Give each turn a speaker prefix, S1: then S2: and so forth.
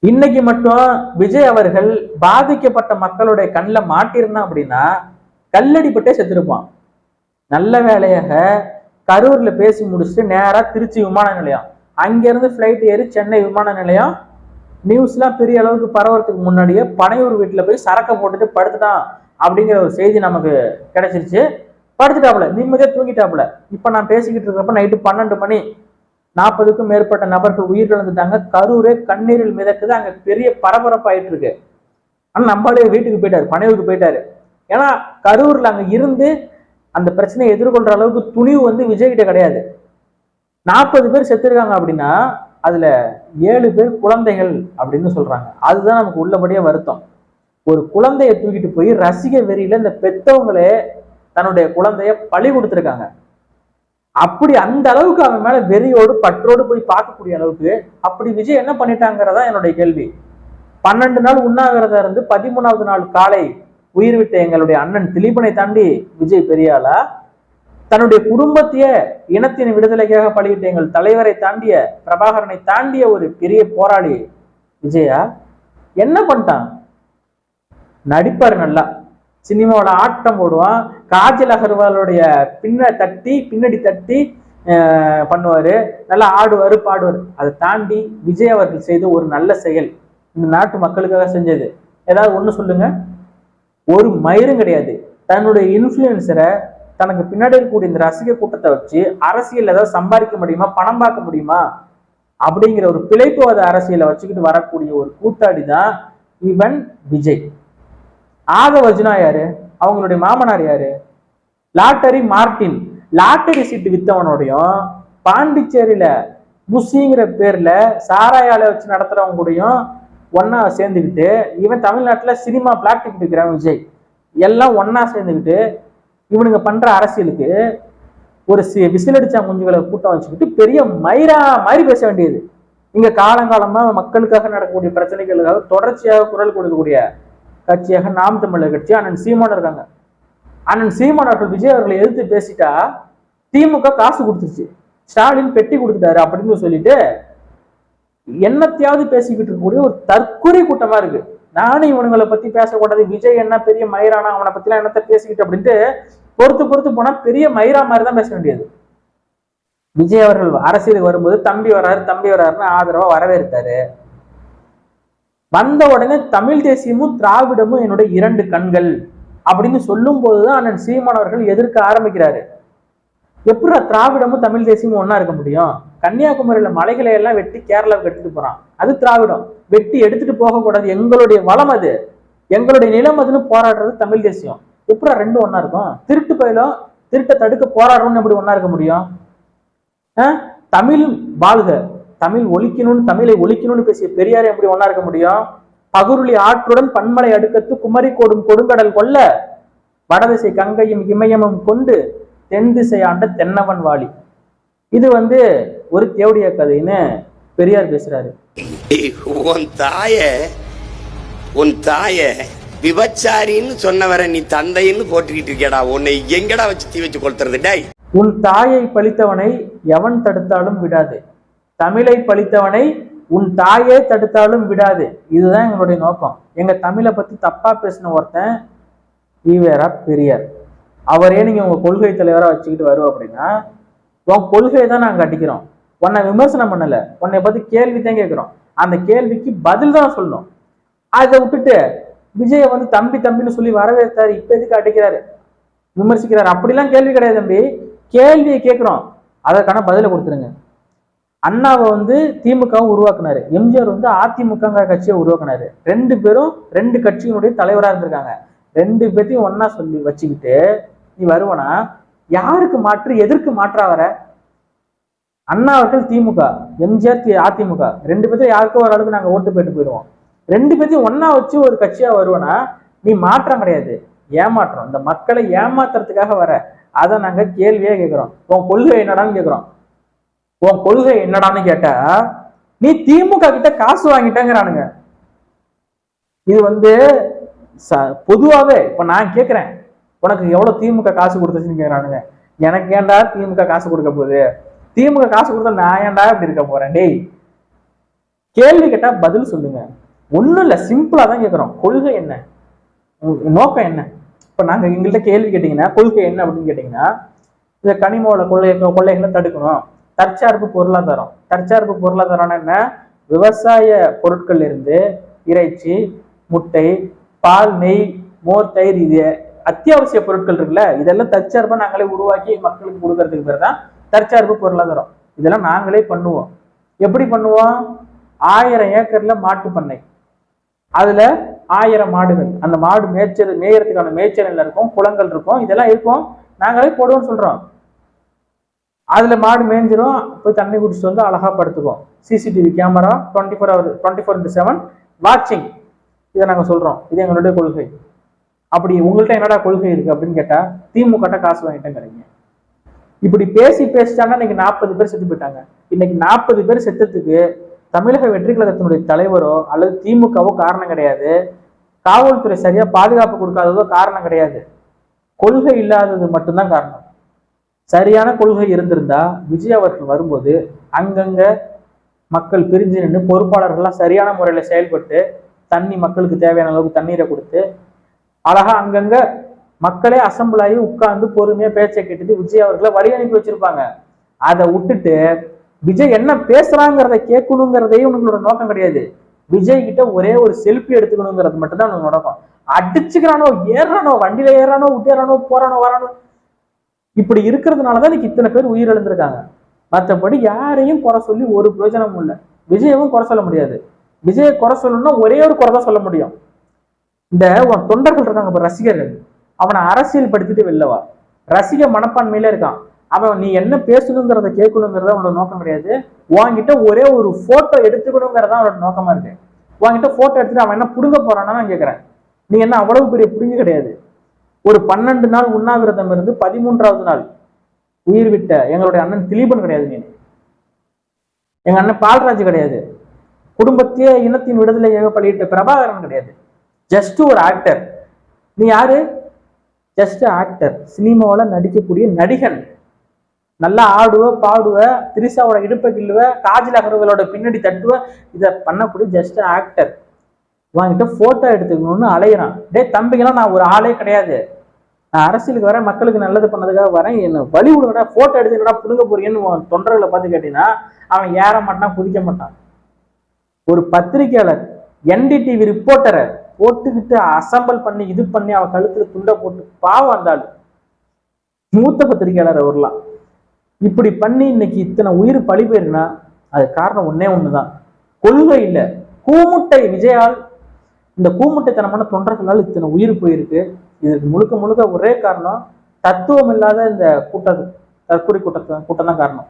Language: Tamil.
S1: இன்னைக்கு மட்டும் விஜய் அவர்கள் பாதிக்கப்பட்ட மக்களுடைய கண்ணில் மாட்டிருந்தான் அப்படின்னா கல்லடிப்பட்டே செத்துருப்பான். நல்ல வேலையாக கரூர்ல பேசி முடிச்சுட்டு நேரா திருச்சி விமான நிலையம், அங்கிருந்து பிளைட் ஏறி சென்னை விமான நிலையம். நியூஸ்லாம் பெரிய அளவுக்கு பரவறதுக்கு முன்னாடியே பனையூர் வீட்டுல போய் சரக்கை போட்டுட்டு படுத்துட்டான் அப்படிங்கிற ஒரு செய்தி நமக்கு கிடைச்சிருச்சு. படுத்துட்டாப்புல, நிம்மதியா தூங்கிட்டாப்புல. இப்ப நான் பேசிக்கிட்டு இருக்கிறப்ப நைட்டு 12 மணி, 40க்கும் மேற்பட்ட நபர்கள் உயிரிழந்துட்டாங்க. கரூரே கண்ணீரில் மிதக்குது. அங்க பெரிய பரபரப்பாயிட்டு இருக்கு. ஆனா நம்மளே வீட்டுக்கு போயிட்டாரு, பனையூருக்கு போயிட்டாரு. ஏன்னா கரூர்ல அங்க இருந்து அந்த பிரச்சனையை எதிர்கொள்ற அளவுக்கு துணிவு வந்து விஜய் கிட்ட கிடையாது. 40 பேர் செத்துருக்காங்க அப்படின்னா அதுல 7 பேர் குழந்தைகள் அப்படின்னு சொல்றாங்க. அதுதான் நமக்கு உள்ளபடியே வருத்தம். ஒரு குழந்தைய தூக்கிட்டு போய் ரசிக வெறியில இந்த பெத்தவங்களே தன்னுடைய குழந்தைய பழி கொடுத்துருக்காங்க. அப்படி அந்த அளவுக்கு அவன் மேல வெறியோடு பற்றோடு போய் பார்க்கக்கூடிய அளவுக்கு அப்படி விஜய் என்ன பண்ணிட்டாங்கிறதா என்னுடைய கேள்வி. 12 நாள் உண்ணாவிரதம் இருந்து 13வது நாள் காலை உயிர் விட்ட எங்களுடைய அண்ணன் திலீபனை தாண்டி விஜய் பெரியாளா? தன்னுடைய குடும்பத்தைய இனத்தின் விடுதலைக்காக பலியிட்ட எங்கள் தலைவரை தாண்டிய, பிரபாகரனை தாண்டிய ஒரு பெரிய போராளி விஜயா? என்ன பண்ணிட்டான்? நடிப்பாரு, நல்லா சினிமாவோட ஆட்டம் போடுவான். காஜல் அகர்வாலுடைய பின்னாடி தட்டி பண்ணுவாரு, நல்லா ஆடுவாரு பாடுவாரு. அதை தாண்டி விஜய் அவர்கள் செய்த ஒரு நல்ல செயல், இந்த நாட்டு மக்களுக்காக செஞ்சது ஏதாவது ஒண்ணு சொல்லுங்க. ஒரு மயிரும் கிடையாது. தன்னுடைய இன்ஃபுளுசரை, தனக்கு பின்னாடி இருக்கக்கூடிய இந்த ரசிக கூட்டத்தை வச்சு அரசியல் ஏதாவது சம்பாதிக்க முடியுமா, பணம் பார்க்க முடியுமா அப்படிங்கிற ஒரு பிழைப்புவாத அரசியலை வச்சுக்கிட்டு வரக்கூடிய ஒரு கூத்தாடி தான் இவன் விஜய். ஆதவர்ஜுனா யாரு? அவங்களுடைய மாமனார் யாரு? Lottery Martin. லாட்டரி சீட்டு வித்தவனோடையும் பாண்டிச்சேரியில புஷிங்கிற பேர்ல சாராயால வச்சு நடத்துறவங்க கூடயும் ஒன்னா சேர்ந்துக்கிட்டு, இவன் தமிழ்நாட்டுல சினிமா பிளாக் டிக்கெட் விற்கிறான் விஜய். எல்லாம் ஒன்னா சேர்ந்துக்கிட்டு இவனுங்க பண்ற அரசியலுக்கு ஒரு விசிலடிச்சா குஞ்சுகளை கூட்டம் வச்சுக்கிட்டு பெரிய மயிரா மாதிரி பேச வேண்டியது. இங்க காலங்காலமா மக்களுக்காக நடக்கக்கூடிய பிரச்சனைகளுக்காக தொடர்ச்சியாக குரல் கொடுக்கக்கூடிய கட்சியாக நாம் தமிழர் கட்சி அண்ணன் சீமான் இருக்காங்க. அண்ணன் சீமான் அவர்கள் விஜய் அவர்களை எதிர்த்து பேசிட்டா திமுக காசு கொடுத்துருச்சு, ஸ்டாலின் பெட்டி கொடுத்துட்டாரு அப்படின்னு சொல்லிட்டு என்னத்தையாவது பேசிக்கிட்டு இருக்கக்கூடிய ஒரு தற்கொலை கூட்டமா இருக்கு. நானும் இவனுங்களை பத்தி பேசக்கூடாது, விஜய் என்ன பெரிய மயிரானா, அவனை பத்தி எல்லாம் என்னத்தை பேசிக்கிட்டு அப்படின்ட்டு பொறுத்து போனா பெரிய மயிரா மாதிரி தான் பேச வேண்டியது. விஜய் அவர்கள் அரசியலுக்கு வரும்போது தம்பி வராருன்னு ஆதரவா வரவேற்றாரு. வந்த உடனே தமிழ் தேசியமும் திராவிடமும் என்னுடைய 2 கண்கள் அப்படின்னு சொல்லும் போதுதான் அண்ணன் சீமான் அவர்கள் எதிர்க்க ஆரம்பிக்கிறாரு. எப்படி திராவிடமும் தமிழ் தேசியமும் ஒன்னா இருக்க முடியும்? கன்னியாகுமரியில மலைகளை எல்லாம் வெட்டி கேரளாவுக்கு எடுத்துட்டு போறான், அது திராவிடம். வெட்டி எடுத்துட்டு போகக்கூடாது, எங்களுடைய வளம் அது, எங்களுடைய நிலம் அதுன்னு போராடுறது தமிழ் தேசியம். எப்படி 2 ஒன்னா இருக்கும்? திருட்டு பயிலும் திருட்டை தடுக்க போராடுறோம்னு எப்படி ஒன்னா இருக்க முடியும்? தமிழ் வாழ்க, தமிழ் ஒழிக்கணும்னு, தமிழை ஒழிக்கணும்னு பேசிய பெரியார் எப்படி ஒன்னா இருக்க முடியும்? பகுருளி ஆற்றுடன் பன்மலை அடுக்கத்து குமரி கோடும் கொடுங்கடல் கொல்ல வடதிசை கங்கையும் இமயமும் கொண்டு தென் திசை ஆண்ட தென்னவன் வாலி. இது ஒரு தேவடிய கதைன்னு பெரியார் பேசுறாரு.
S2: உன் தாய விபச்சாரின்னு சொன்னவரை நீ தந்தைன்னு போட்டுக்கிட்டு இருக்கேடா, உன்னை எங்கடா வச்சு தீ வச்சு கொளுத்துறது? டேய்,
S1: உன் தாயை பழித்தவனை எவன் தடுத்தாலும் விடாது, தமிழை பழித்தவனை உன் தாயே தடுத்தாலும் விடாது. இதுதான் எங்களுடைய நோக்கம். எங்க தமிழை பத்தி தப்பா பேசின ஒருத்தன் ஈவேரா பெரியார், அவரே நீங்க உங்க கொள்கை தலைவரா வச்சுக்கிட்டு வருவோம் அப்படின்னா உன் கொள்கையை தான் நாங்க அடிக்கிறோம். உன்னை விமர்சனம் பண்ணல, உன்னை பத்தி கேள்வி தான் கேட்கிறோம். அந்த கேள்விக்கு பதில் தான் சொல்லணும். அதை விட்டுட்டு விஜய தம்பின்னு சொல்லி வரவேற்றாரு, இப்ப எதுக்கு அடிக்கிறாரு, விமர்சிக்கிறாரு? அப்படிலாம் கேள்வி கிடையாது தம்பி. கேள்வியை கேட்கிறோம், அதற்கான பதிலை கொடுத்துருங்க. அண்ணாவை திமுகவும் உருவாக்குனாரு, எம்ஜிஆர் அதிமுக கட்சியை உருவாக்குனாரு. 2 பேரும் 2 கட்சியினுடைய தலைவராக இருந்திருக்காங்க. 2 பேர்த்தையும் ஒன்னா சொல்லி வச்சுக்கிட்டு நீ வருவனா? யாருக்கு மாற்று, எதற்கு மாற்றா வர? அண்ணா அவர்கள் திமுக, எம்ஜிஆர் அதிமுக, 2 பேர்த்தையும் யாருக்கோ ஒரு அளவுக்கு நாங்க ஓட்டு போயிடுவோம். 2 பேர்த்தையும் ஒன்னா வச்சு ஒரு கட்சியா வருவனா? நீ மாற்றம் கிடையாது, ஏமாற்றம். இந்த மக்களை ஏமாத்துறதுக்காக வர. அதை நாங்க கேள்வியே கேட்கிறோம். உன் கொள்கை என்னடான்னு கேட்கிறோம். உன் கொள்கை என்னடான்னு கேட்டா நீ திமுக கிட்ட காசு வாங்கிட்டேங்கிறானுங்க. இது பொதுவாவே இப்ப நான் கேட்கிறேன், உனக்கு எவ்வளவு திமுக காசு கொடுத்துச்சுன்னு கேட்கிறானுங்க. எனக்கு ஏன்டா திமுக காசு கொடுக்க போகுது? திமுக காசு கொடுத்தா நான் ஏன்டா இப்படி இருக்க போறேன்? டேய், கேள்வி கேட்டா பதில் சொல்லுங்க. ஒண்ணும் இல்ல, சிம்பிளா தான் கேட்கிறோம். கொள்கை என்ன, நோக்கம் என்ன? இப்ப நாங்க எங்கள்கிட்ட கேள்வி கேட்டீங்கன்னா கொள்கை என்ன அப்படின்னு கேட்டீங்கன்னா, இந்த கனிமோட கொள்ளைகளை தடுக்கணும், தற்சார்பு பொருளாதாரம். தற்சார்பு பொருளாதாரம்னா என்ன? விவசாய பொருட்கள் இருந்து இறைச்சி, முட்டை, பால், நெய், மோர், தயிர், இது அத்தியாவசிய பொருட்கள் இருக்குல்ல, இதெல்லாம் தற்சார்பா நாங்களே உருவாக்கி மக்களுக்கு கொடுக்கறதுக்கு பேர் தான் தற்சார்பு பொருளாதாரம். இதெல்லாம் நாங்களே பண்ணுவோம். எப்படி பண்ணுவோம்? 1000 ஏக்கர்ல மாட்டு பண்ணை, அதுல 1000 மாடுகள், அந்த மாடு மேயறதுக்கான மேய்ச்சல் இருக்கும், குளங்கள் இருக்கும், இதெல்லாம் இருக்கும், நாங்களே போடுவோம்னு சொல்றோம். அதுல மாடு மேய்ஞ்சிரும், போய் தண்ணி குடிச்சிட்டு வந்து அழகா படுத்துக்கும். சிசிடிவி கேமரா 24/7 வாட்சிங். இதை நாங்க சொல்றோம், இது எங்களுடைய கொள்கை. அப்படி உங்கள்கிட்ட என்னடா கொள்கை இருக்கு அப்படின்னு கேட்டா, திமுக காசு வாங்கிட்டேங்கிறீங்க. இப்படி பேசிட்டாங்கன்னா இன்னைக்கு 40 பேர் செத்து போயிட்டாங்க. இன்னைக்கு 40 பேர் செத்ததுக்கு தமிழக வெற்றி கழகத்தினுடைய தலைவரோ அல்லது திமுகவோ காரணம் கிடையாது, காவல்துறை சரியா பாதுகாப்பு கொடுக்காததோ காரணம் கிடையாது, கொள்கை இல்லாதது மட்டும்தான் காரணம். சரியான கொள்கை இருந்திருந்தா விஜய் அவர்கள் வரும்போது அங்கங்க மக்கள் பிரிஞ்சு நின்று பொறுப்பாளர்கள்லாம் சரியான முறையில செயல்பட்டு தண்ணி மக்களுக்கு தேவையான அளவுக்கு தண்ணீரை கொடுத்து அழகா அங்கங்க மக்களே அசம்பிள் ஆகி உட்கார்ந்து பொறுமையா பேச்சை கேட்டுட்டு விஜய் அவர்களை வழி அனுப்பி வச்சிருப்பாங்க. அதை விட்டுட்டு விஜய் என்ன பேசுறாங்கிறத கேட்கணுங்கிறதையும் உங்களோட நோக்கம் கிடையாது. விஜய் கிட்ட ஒரே ஒரு செல்ஃபி எடுத்துக்கணுங்கிறது மட்டும்தான் உனக்கு நோக்கம். அடிச்சுக்கிறானோ, ஏறானோ, வண்டியில ஏறானோ, விட்டேறானோ, போறானோ, வரானோ, இப்படி இருக்கிறதுனாலதான் இன்னைக்கு இத்தனை பேர் உயிரிழந்திருக்காங்க. மற்றபடி யாரையும் குறை சொல்லி ஒரு பிரயோஜனமும் இல்லை. விஜயவும் குறை சொல்ல முடியாது. விஜயை குறை சொல்லணும்னா ஒரே ஒரு குறை தான் சொல்ல முடியும். இந்த தொண்டர்கள் இருக்காங்க, இப்ப ரசிகர்கள், அவனை அரசியல் படுத்திட்டு வெளிலவா. ரசிக மனப்பான்மையில இருக்கான் அவன். நீ என்ன பேசணுங்கிறத கேட்கணுங்கிறத அவனோட நோக்கம் கிடையாது. உன்கிட்ட ஒரே ஒரு போட்டோ எடுத்துக்கணுங்கிறதா அவனோட நோக்கமா இருக்கு. உன்கிட்ட போட்டோ எடுத்துட்டு அவன் என்ன புடுங்க போறான்னு நான் கேட்கிறேன். நீ என்ன அவ்வளவு பெரிய புடுங்க கிடையாது. ஒரு 12 நாள் உண்ணாவிரதம் இருந்து 13வது நாள் உயிர் விட்ட எங்களுடைய அண்ணன் திலீபன் கிடையாது. நீ எங்க அண்ணன் பால்ராஜ் கிடையாது. குடும்பத்தையே இனத்தின் விடுதலை பலியிட்ட பிரபாகரன் கிடையாது. ஜஸ்ட் ஒரு ஆக்டர். நீ யாரு? Just actor. சினிமாவில் நடிக்கக்கூடிய நடிகன். நல்லா ஆடுவ, பாடுவ, திரிசாவோட இடுப்பை கிள்ளுவ, காஜல் அகர்வாலோட பின்னாடி தட்டுவ, இதை பண்ணக்கூடிய ஜஸ்ட் ஆக்டர். வாங்கிட்டு போட்டோ எடுத்துக்கணும்னு அலையிறான். டே தம்பிங்கெல்லாம் நான் ஒரு ஆளே கிடையாது, நான் அரசியலுக்கு வரேன், மக்களுக்கு நல்லது பண்ணதுக்காக வரேன், என்ன வழி விடுங்கடா, போட்டோ எடுத்துக்கடா புடுங்க போறீங்கன்னு தொண்டர்களை பார்த்து கேட்டீங்கன்னா அவன் ஏற மாட்டான், குதிக்க மாட்டான். ஒரு பத்திரிகையாளர், NDTV ரிப்போர்ட்டரை போட்டுக்கிட்டு அசம்பிள் பண்ணி இது பண்ணி அவன் கழுத்துல துண்டை போட்டு பாவம் வந்தாள். மூத்த பத்திரிகையாளர் அவர்லாம் இப்படி பண்ணி இன்னைக்கு இத்தனை உயிர் பழி போயிருக்குன்னா அது காரணம் ஒன்னே ஒண்ணுதான், கொள்கை இல்லை, கூமுட்டை. விஜயால், இந்த கூமுட்டைத்தனமான தொண்டர்களால் இத்தனை உயிர் போயிருக்கு. இதுக்கு முழுக்க முழுக்க ஒரே காரணம், தத்துவம் இல்லாத இந்த தற்கொலை கூட்டம் தான் காரணம்.